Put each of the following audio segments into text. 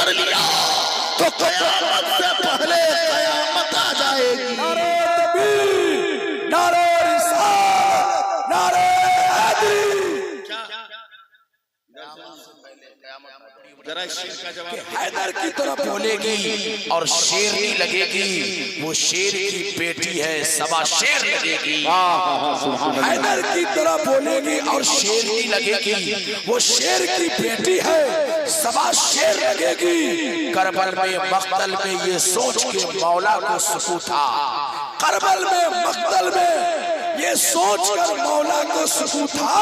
پکڑ لیا تو قیامت سے پہلے قیامت آ جائے گی. نعرہ تکبیر، نعرہ رسالت، نعرہ حیدری. ذرا شیر کا جواب حیدر کی طرف بولے گی اور شیرنی لگے گی، وہ شیر کی بیٹی ہے، سوا شیر لگے گی. حیدر کی طرف بولے گی اور شیرنی لگے گی، وہ شیر کی بیٹی ہے، سوا شیر لگے گی. کربل میں مقتل میں یہ سوچ کے مولا کو سکون تھا، کربل میں مقتل میں یہ سوچ کر مولا کو سکون تھا،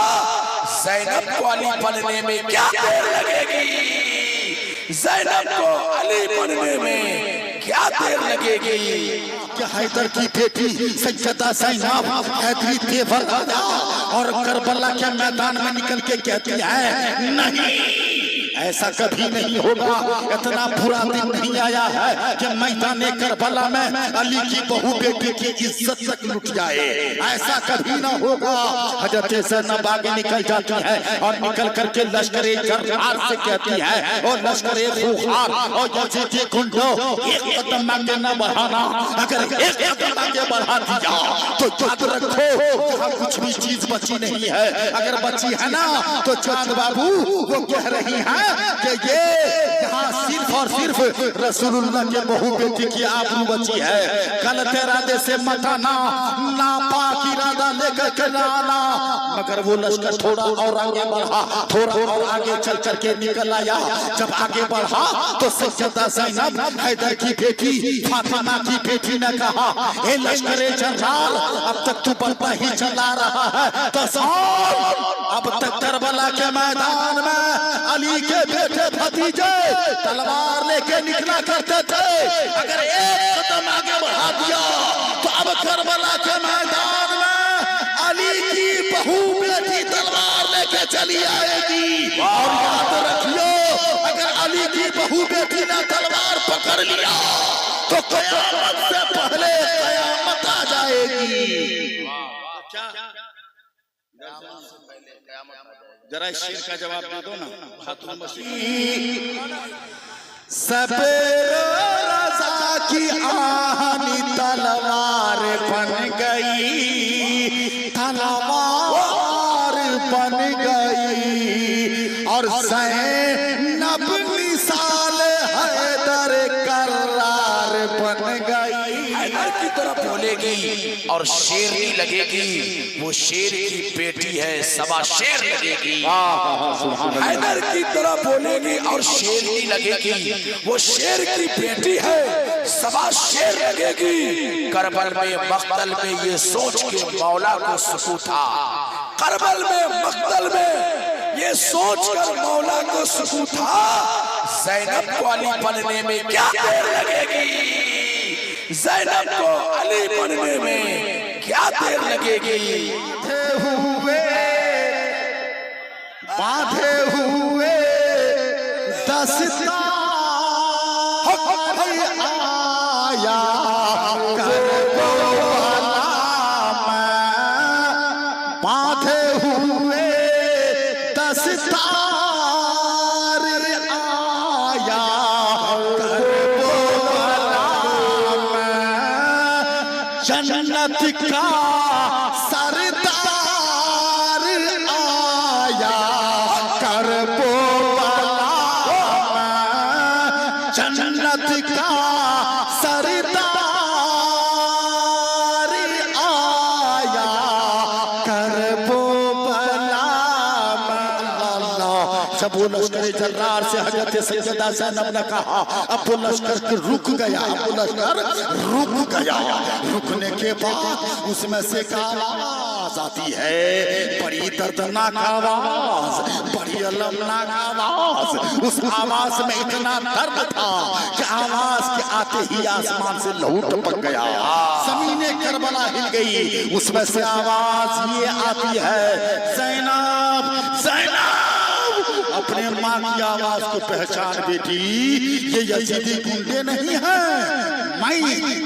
زینب کو علی بننے میں کیا دیر لگے گی، زینب کو علی بننے میں کیا دیر لگے گی. کہ حیدر کی بیٹی سیدہ زینب حیدری تیور آیا اور کربلا کے میدان میں نکل کے کہتی ہے نہیں ایسا کبھی نہیں ہوگا، اتنا برا دن نہیں آیا ہے کہ میدان کربلا میں علی کی بہو بیٹی کی عزت تک لٹ جائے، ایسا کبھی نہ ہوگا. حضرت زینب آگے نکل جاتی ہے اور نکل کر کے لشکر جرار سے کہتی ہے اور لشکر خوخار اور یزید گنڈو ایک قدم آگے نہ بڑھانا، اگر ایک قدم آگے بڑھا دیا تو یاد رکھو یہاں کچھ بھی چیز بچی نہیں ہے، اگر بچی ہے نا تو چاند بابو وہ کہہ رہی ہیں کہ یہ یہاں صرف اور صرف رسول اللہ کے بہو بیٹی کی آبرو بچی ہے. غلط ارادے سے مت آنا، ناپاک ارادہ لے کر کے آنا. مگر وہ لشکر تھوڑا اور آگے بڑھا، تھوڑا اور آگے چل کر کے نکل آیا. جب آگے بڑھا تو سیدہ زینب حیدر کی بیٹی فاطمہ کی بیٹی نے کہا اے لشکر جرار اب تک تو بڑھتا ہی چلا رہا ہے تو سن، اب تک کربلا کے میدان میں علی کے بیٹے بھتیجے تلوار لے کے نکلا کرتے تھے، اگر ایک قدم آگے بڑھا دیا تو اب کربلا کے میدان میں علی کی بہو بیٹی تلوار لے کے چلی آئے گی. اور یاد رکھیو اگر علی کی بہو بیٹی نے تلوار پکڑ لیا تو قیامت سے پہلے قیامت آ جائے گی. ذرا شیر کا جواب دے دو نا. خاتون مسیح سبر رضا کی آہنی تلوار بن گئی، تلوار بن گئی اور زینب مثال حیدر کرار بن گئی. حیدر کی طرف بولے گی اور شیرنی لگے گی، وہ شیر کی بیٹی ہے، سوا شیر لگے گی. حیدر کی طرف بولے گی اور شیرنی لگے گی، وہ شیر کی بیٹی ہے، سوا شیر لگے گی. کربل میں مقتل میں یہ سوچ کے مولا کو سکون تھا، کربل میں مقتل میں یہ سوچ کر مولا کو سکون تھا، زینب کو علی بننے میں کیا دیر لگے گی، زینب کو علی بننے میں کیا دیر لگے گی. باندھے ہوئے دستار آیا کربلا میں، باندھے ہوئے دستار آیا کربلا میں، جنت کا سردار آیا کربلا میں، جنت کا سردار آیا کربلا میں. اللہ جب وہ لشکر جرار سے حضرت سیدہ زینب نے کہا اب وہ لشکر رک گیا، اب وہ لشکر رک گیا. رکنے کے بعد اس میں سے ایک آواز آتی ہے، بڑی دردناک آواز، بڑی المناک آواز. اس آواز میں اتنا درد تھا کہ آواز کے آتے ہی آسمان سے لہو ٹپک گیا، زمین کربلا ہل گئی. اس میں سے آواز یہ آتی ہے زینب زینب. اپنے ماں کی آواز کو پہچان بیٹی، یہ یزیدی گنڈے نہیں ہیں، میں